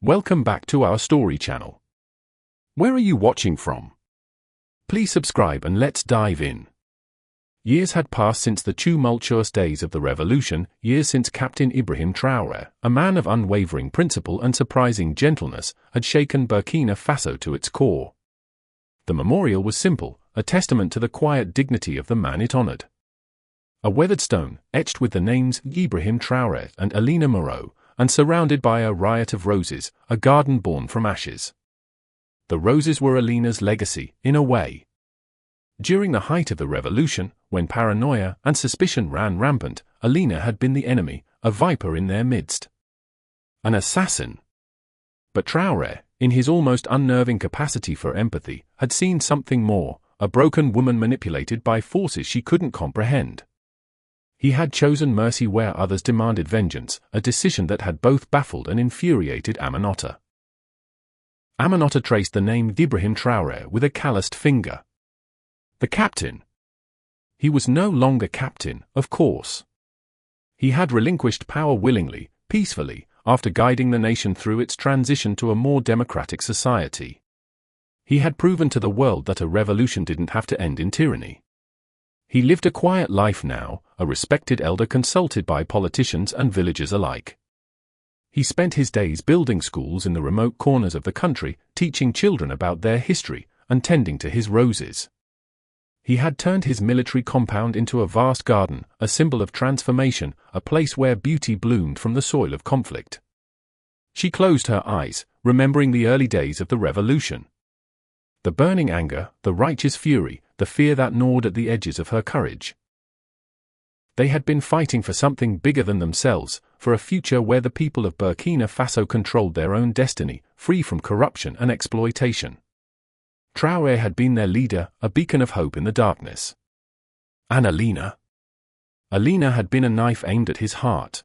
Welcome back to our story channel. Where are you watching from? Please subscribe and let's dive in. Years had passed since the tumultuous days of the revolution, years since Captain Ibrahim Traoré, a man of unwavering principle and surprising gentleness, had shaken Burkina Faso to its core. The memorial was simple, a testament to the quiet dignity of the man it honored. A weathered stone, etched with the names Ibrahim Traoré and Alina Moreau, and surrounded by a riot of roses, a garden born from ashes. The roses were Alina's legacy, in a way. During the height of the revolution, when paranoia and suspicion ran rampant, Alina had been the enemy, a viper in their midst. An assassin. But Traoré, in his almost unnerving capacity for empathy, had seen something more, a broken woman manipulated by forces she couldn't comprehend. He had chosen mercy where others demanded vengeance, a decision that had both baffled and infuriated Aminata. Aminata traced the name Ibrahim Traoré with a calloused finger. The captain. He was no longer captain, of course. He had relinquished power willingly, peacefully, after guiding the nation through its transition to a more democratic society. He had proven to the world that a revolution didn't have to end in tyranny. He lived a quiet life now, a respected elder consulted by politicians and villagers alike. He spent his days building schools in the remote corners of the country, teaching children about their history, and tending to his roses. He had turned his military compound into a vast garden, a symbol of transformation, a place where beauty bloomed from the soil of conflict. She closed her eyes, remembering the early days of the revolution. The burning anger, the righteous fury, the fear that gnawed at the edges of her courage. They had been fighting for something bigger than themselves, for a future where the people of Burkina Faso controlled their own destiny, free from corruption and exploitation. Traoré had been their leader, a beacon of hope in the darkness. And Alina? Alina had been a knife aimed at his heart.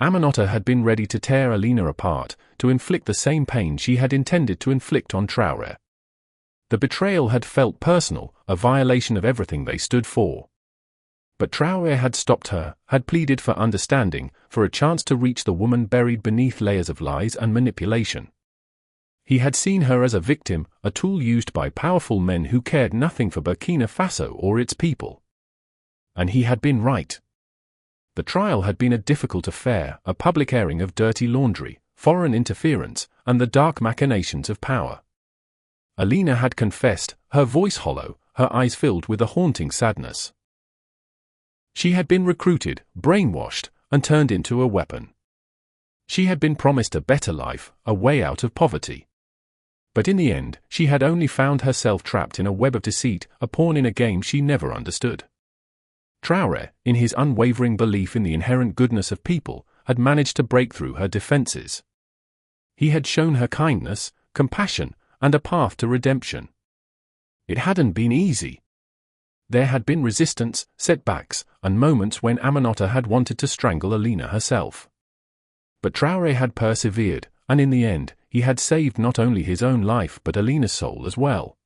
Aminata had been ready to tear Alina apart, to inflict the same pain she had intended to inflict on Traoré. The betrayal had felt personal, a violation of everything they stood for. But Traoré had stopped her, had pleaded for understanding, for a chance to reach the woman buried beneath layers of lies and manipulation. He had seen her as a victim, a tool used by powerful men who cared nothing for Burkina Faso or its people. And he had been right. The trial had been a difficult affair, a public airing of dirty laundry, foreign interference, and the dark machinations of power. Alina had confessed, her voice hollow, her eyes filled with a haunting sadness. She had been recruited, brainwashed, and turned into a weapon. She had been promised a better life, a way out of poverty. But in the end, she had only found herself trapped in a web of deceit, a pawn in a game she never understood. Traoré, in his unwavering belief in the inherent goodness of people, had managed to break through her defenses. He had shown her kindness, compassion, and a path to redemption. It hadn't been easy. There had been resistance, setbacks, and moments when Aminata had wanted to strangle Alina herself. But Traoré had persevered, and in the end, he had saved not only his own life but Alina's soul as well.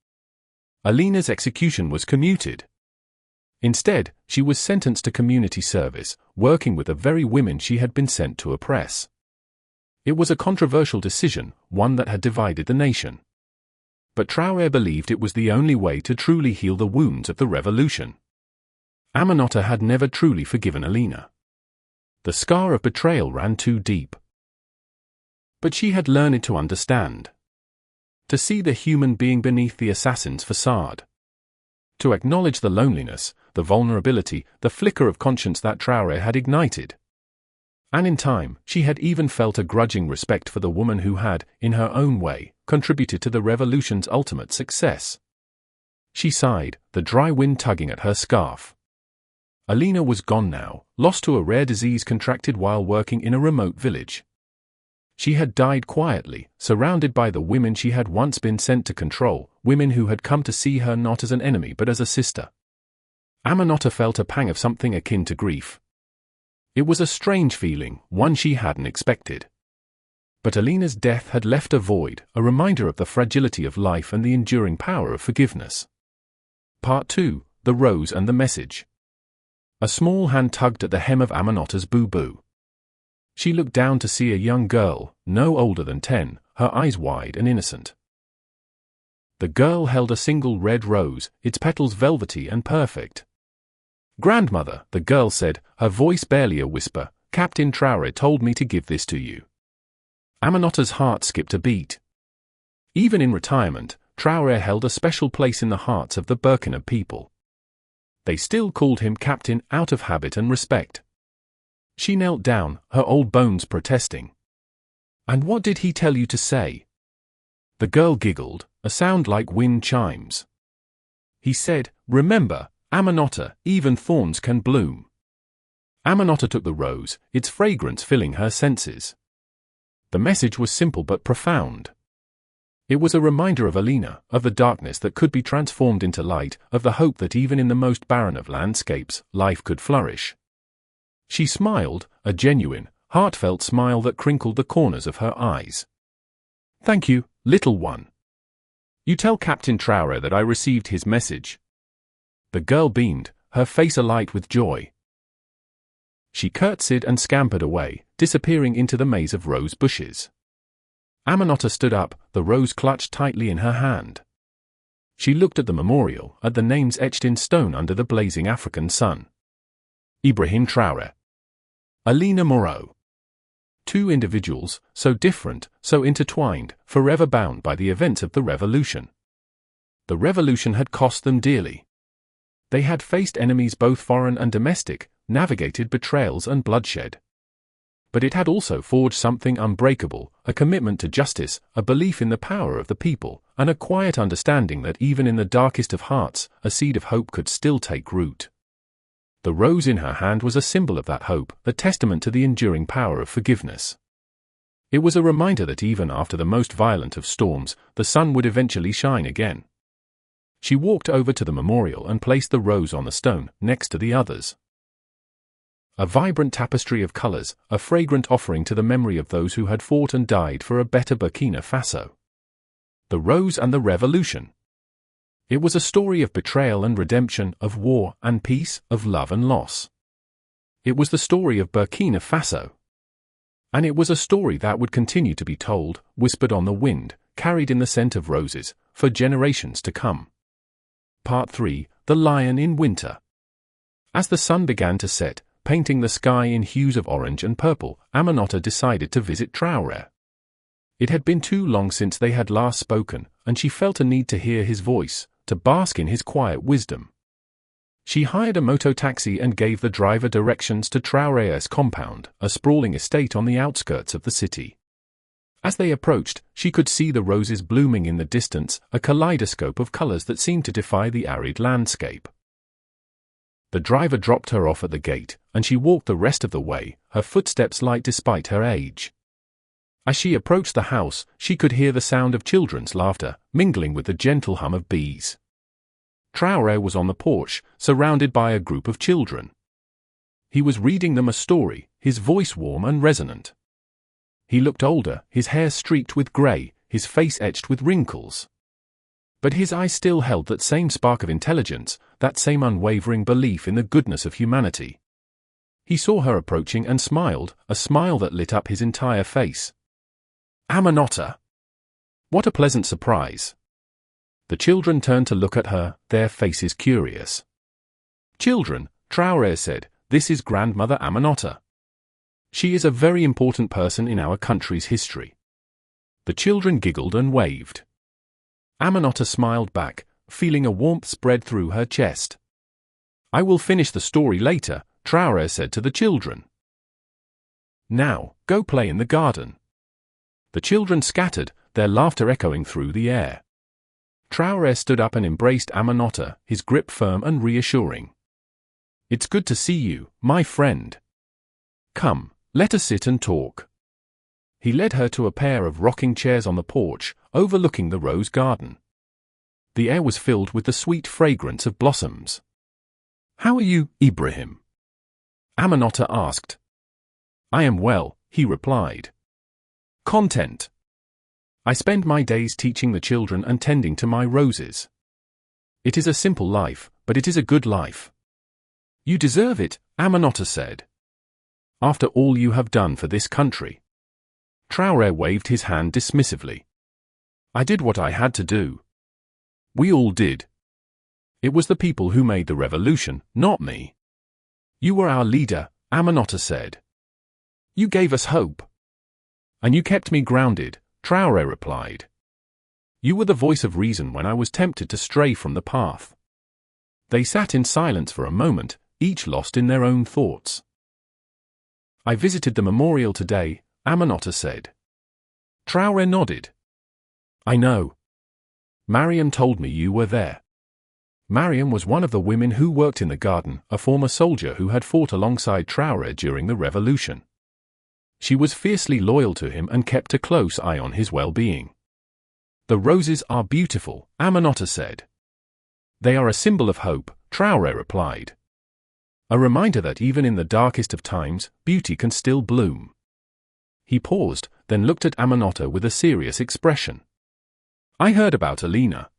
Alina's execution was commuted. Instead, she was sentenced to community service, working with the very women she had been sent to oppress. It was a controversial decision, one that had divided the nation. But Traoré believed it was the only way to truly heal the wounds of the revolution. Aminata had never truly forgiven Alina. The scar of betrayal ran too deep. But she had learned to understand. To see the human being beneath the assassin's facade. To acknowledge the loneliness, the vulnerability, the flicker of conscience that Traoré had ignited. And in time, she had even felt a grudging respect for the woman who had, in her own way, contributed to the revolution's ultimate success. She sighed, the dry wind tugging at her scarf. Alina was gone now, lost to a rare disease contracted while working in a remote village. She had died quietly, surrounded by the women she had once been sent to control, women who had come to see her not as an enemy but as a sister. Aminata felt a pang of something akin to grief. It was a strange feeling, one she hadn't expected. But Alina's death had left a void, a reminder of the fragility of life and the enduring power of forgiveness. Part 2, The Rose and the Message. A small hand tugged at the hem of Aminata's boo-boo. She looked down to see a young girl, no older than 10, her eyes wide and innocent. The girl held a single red rose, its petals velvety and perfect. "Grandmother," the girl said, her voice barely a whisper, "Captain Traore told me to give this to you." Aminota's heart skipped a beat. Even in retirement, Traore held a special place in the hearts of the Burkina people. They still called him Captain out of habit and respect. She knelt down, her old bones protesting. "And what did he tell you to say?" The girl giggled, a sound like wind chimes. "He said, 'Remember, Aminota, even thorns can bloom.'" Aminota took the rose, its fragrance filling her senses. The message was simple but profound. It was a reminder of Alina, of the darkness that could be transformed into light, of the hope that even in the most barren of landscapes, life could flourish. She smiled, a genuine, heartfelt smile that crinkled the corners of her eyes. "Thank you, little one. You tell Captain Traore that I received his message." The girl beamed, her face alight with joy. She curtsied and scampered away, disappearing into the maze of rose bushes. Aminota stood up, the rose clutched tightly in her hand. She looked at the memorial, at the names etched in stone under the blazing African sun. Ibrahim Traore. Alina Moreau. Two individuals, so different, so intertwined, forever bound by the events of the revolution. The revolution had cost them dearly. They had faced enemies both foreign and domestic, navigated betrayals and bloodshed. But it had also forged something unbreakable, a commitment to justice, a belief in the power of the people, and a quiet understanding that even in the darkest of hearts, a seed of hope could still take root. The rose in her hand was a symbol of that hope, a testament to the enduring power of forgiveness. It was a reminder that even after the most violent of storms, the sun would eventually shine again. She walked over to the memorial and placed the rose on the stone, next to the others. A vibrant tapestry of colors, a fragrant offering to the memory of those who had fought and died for a better Burkina Faso. The Rose and the Revolution. It was a story of betrayal and redemption, of war and peace, of love and loss. It was the story of Burkina Faso. And it was a story that would continue to be told, whispered on the wind, carried in the scent of roses, for generations to come. Part 3: The Lion in Winter. As the sun began to set, painting the sky in hues of orange and purple, Aminota decided to visit Traore. It had been too long since they had last spoken, and she felt a need to hear his voice, to bask in his quiet wisdom. She hired a moto-taxi and gave the driver directions to Traoré's compound, a sprawling estate on the outskirts of the city. As they approached, she could see the roses blooming in the distance, a kaleidoscope of colors that seemed to defy the arid landscape. The driver dropped her off at the gate, and she walked the rest of the way, her footsteps light despite her age. As she approached the house, she could hear the sound of children's laughter, mingling with the gentle hum of bees. Traoré was on the porch, surrounded by a group of children. He was reading them a story, his voice warm and resonant. He looked older, his hair streaked with grey, his face etched with wrinkles. But his eyes still held that same spark of intelligence, that same unwavering belief in the goodness of humanity. He saw her approaching and smiled, a smile that lit up his entire face. Aminota! What a pleasant surprise! The children turned to look at her, their faces curious. "Children," Traoré said, "this is Grandmother Aminota. She is a very important person in our country's history." The children giggled and waved. Aminota smiled back, feeling a warmth spread through her chest. "I will finish the story later," Traoré said to the children. "Now, go play in the garden." The children scattered, their laughter echoing through the air. Traoré stood up and embraced Aminota, his grip firm and reassuring. "It's good to see you, my friend. Come, let us sit and talk." He led her to a pair of rocking chairs on the porch, overlooking the rose garden. The air was filled with the sweet fragrance of blossoms. "How are you, Ibrahim?" Aminota asked. "I am well," he replied. Content. I spend my days teaching the children and tending to my roses. It is a simple life, but it is a good life. "You deserve it," Aminota said. After all you have done for this country. Traoré waved his hand dismissively. I did what I had to do. We all did. It was the people who made the revolution, not me. You were our leader, Aminata said. You gave us hope. And you kept me grounded, Traoré replied. You were the voice of reason when I was tempted to stray from the path. They sat in silence for a moment, each lost in their own thoughts. I visited the memorial today, Aminata said. Traoré nodded. I know. Mariam told me you were there. Mariam was one of the women who worked in the garden, a former soldier who had fought alongside Traoré during the revolution. She was fiercely loyal to him and kept a close eye on his well-being. The roses are beautiful, Aminata said. They are a symbol of hope, Traoré replied. A reminder that even in the darkest of times, beauty can still bloom. He paused, then looked at Aminata with a serious expression. I heard about Alina.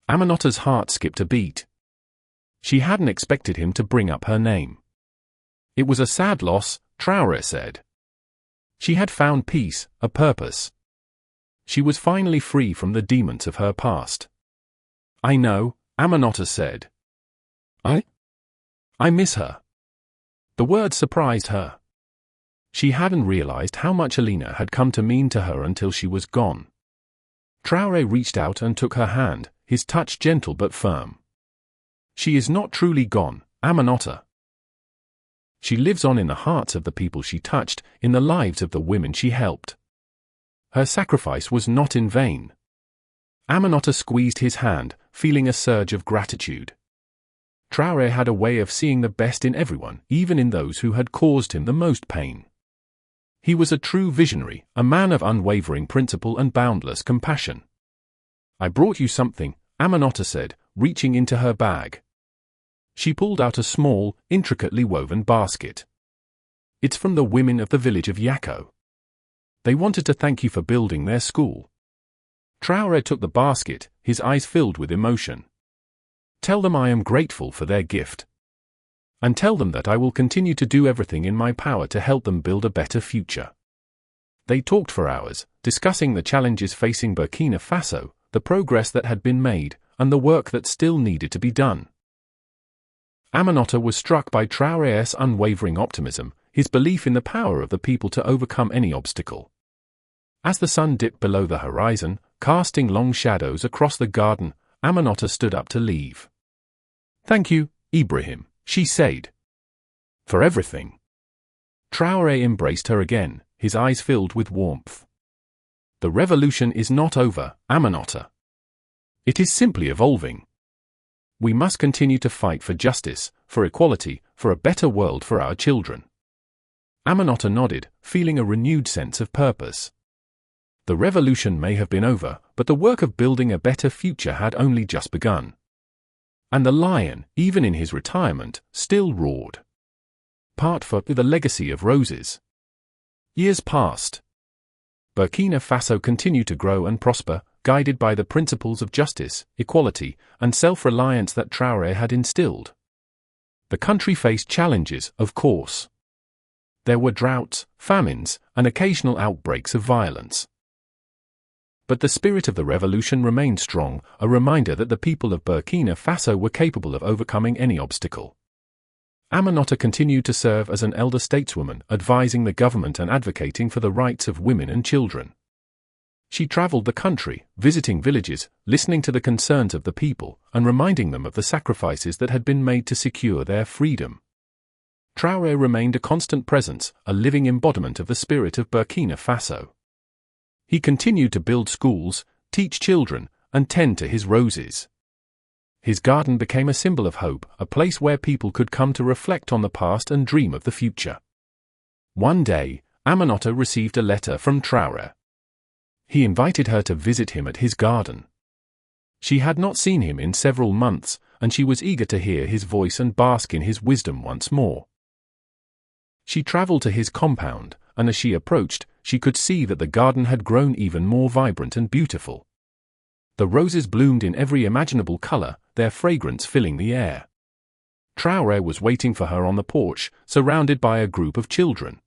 Aminata's heart skipped a beat. She hadn't expected him to bring up her name. It was a sad loss, Traoré said. She had found peace, a purpose. She was finally free from the demons of her past. I know, Aminata said. I miss her. The word surprised her. She hadn't realized how much Alina had come to mean to her until she was gone. Traoré reached out and took her hand, his touch gentle but firm. She is not truly gone, Aminata. She lives on in the hearts of the people she touched, in the lives of the women she helped. Her sacrifice was not in vain. Aminata squeezed his hand, feeling a surge of gratitude. Traoré had a way of seeing the best in everyone, even in those who had caused him the most pain. He was a true visionary, a man of unwavering principle and boundless compassion. I brought you something, Aminata said, reaching into her bag. She pulled out a small, intricately woven basket. It's from the women of the village of Yako. They wanted to thank you for building their school. Traoré took the basket, his eyes filled with emotion. Tell them I am grateful for their gift. And tell them that I will continue to do everything in my power to help them build a better future. They talked for hours, discussing the challenges facing Burkina Faso, the progress that had been made, and the work that still needed to be done. Aminata was struck by Traoré's unwavering optimism, his belief in the power of the people to overcome any obstacle. As the sun dipped below the horizon, casting long shadows across the garden, Aminata stood up to leave. Thank you, Ibrahim, she said. For everything. Traoré embraced her again, his eyes filled with warmth. The revolution is not over, Aminata. It is simply evolving. We must continue to fight for justice, for equality, for a better world for our children. Aminata nodded, feeling a renewed sense of purpose. The revolution may have been over, but the work of building a better future had only just begun. And the lion, even in his retirement, still roared. Part 4: The Legacy of Roses. Years passed. Burkina Faso continued to grow and prosper, guided by the principles of justice, equality, and self-reliance that Traoré had instilled. The country faced challenges, of course. There were droughts, famines, and occasional outbreaks of violence. But the spirit of the revolution remained strong, a reminder that the people of Burkina Faso were capable of overcoming any obstacle. Aminata continued to serve as an elder stateswoman, advising the government and advocating for the rights of women and children. She traveled the country, visiting villages, listening to the concerns of the people, and reminding them of the sacrifices that had been made to secure their freedom. Traoré remained a constant presence, a living embodiment of the spirit of Burkina Faso. He continued to build schools, teach children, and tend to his roses. His garden became a symbol of hope, a place where people could come to reflect on the past and dream of the future. One day, Aminata received a letter from Traoré. He invited her to visit him at his garden. She had not seen him in several months, and she was eager to hear his voice and bask in his wisdom once more. She traveled to his compound, and as she approached, she could see that the garden had grown even more vibrant and beautiful. The roses bloomed in every imaginable color, their fragrance filling the air. Traoré was waiting for her on the porch, surrounded by a group of children.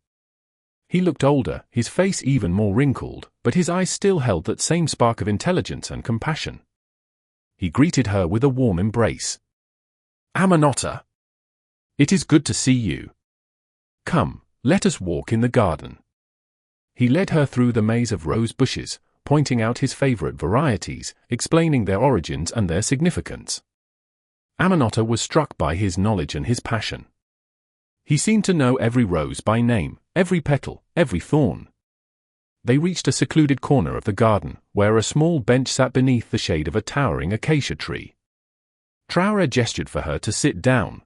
He looked older, his face even more wrinkled, but his eyes still held that same spark of intelligence and compassion. He greeted her with a warm embrace. "Aminata! It is good to see you. Come, let us walk in the garden." He led her through the maze of rose bushes, pointing out his favorite varieties, explaining their origins and their significance. Aminata was struck by his knowledge and his passion. He seemed to know every rose by name, every petal, every thorn. They reached a secluded corner of the garden, where a small bench sat beneath the shade of a towering acacia tree. Traoré gestured for her to sit down.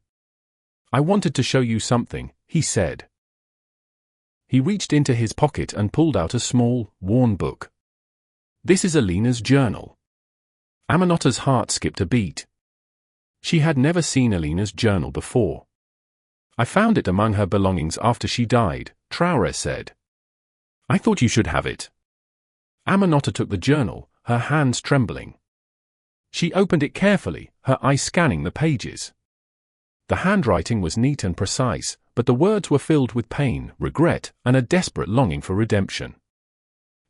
"I wanted to show you something," he said. He reached into his pocket and pulled out a small, worn book. "This is Alina's journal." Aminata's heart skipped a beat. She had never seen Alina's journal before. "I found it among her belongings after she died," Traoré said. "I thought you should have it." Aminata took the journal, her hands trembling. She opened it carefully, her eyes scanning the pages. The handwriting was neat and precise, but the words were filled with pain, regret, and a desperate longing for redemption.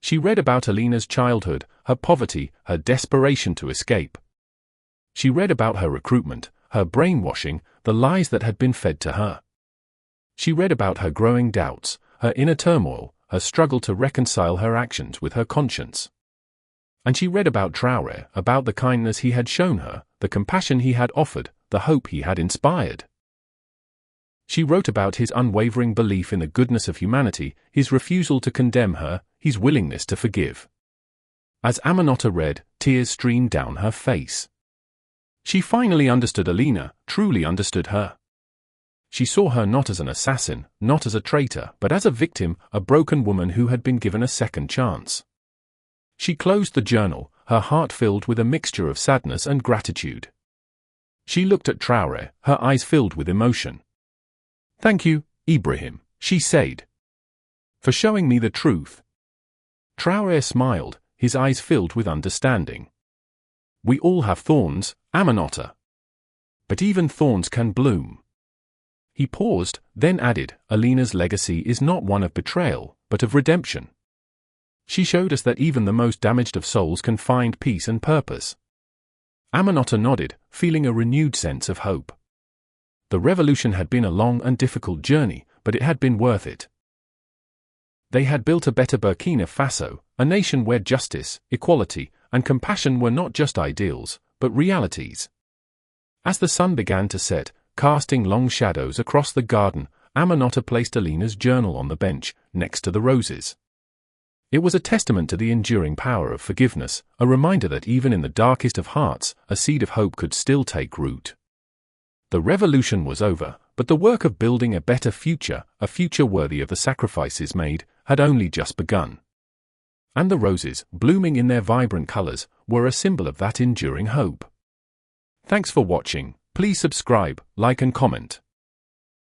She read about Alina's childhood, her poverty, her desperation to escape. She read about her recruitment, her brainwashing, the lies that had been fed to her. She read about her growing doubts, her inner turmoil, her struggle to reconcile her actions with her conscience. And she read about Traoré, about the kindness he had shown her, the compassion he had offered, the hope he had inspired. She wrote about his unwavering belief in the goodness of humanity, his refusal to condemn her, his willingness to forgive. As Aminata read, tears streamed down her face. She finally understood Alina, truly understood her. She saw her not as an assassin, not as a traitor, but as a victim, a broken woman who had been given a second chance. She closed the journal, her heart filled with a mixture of sadness and gratitude. She looked at Traoré, her eyes filled with emotion. "Thank you, Ibrahim," she said, "for showing me the truth." Traoré smiled, his eyes filled with understanding. "We all have thorns, Aminata. But even thorns can bloom." He paused, then added, "Alina's legacy is not one of betrayal, but of redemption. She showed us that even the most damaged of souls can find peace and purpose." Aminata nodded, feeling a renewed sense of hope. The revolution had been a long and difficult journey, but it had been worth it. They had built a better Burkina Faso, a nation where justice, equality, and compassion were not just ideals, but realities. As the sun began to set, casting long shadows across the garden, Aminata placed Alina's journal on the bench, next to the roses. It was a testament to the enduring power of forgiveness, a reminder that even in the darkest of hearts, a seed of hope could still take root. The revolution was over, but the work of building a better future, a future worthy of the sacrifices made, had only just begun. And the roses, blooming in their vibrant colors, were a symbol of that enduring hope. Thanks for watching. Please subscribe, like and comment.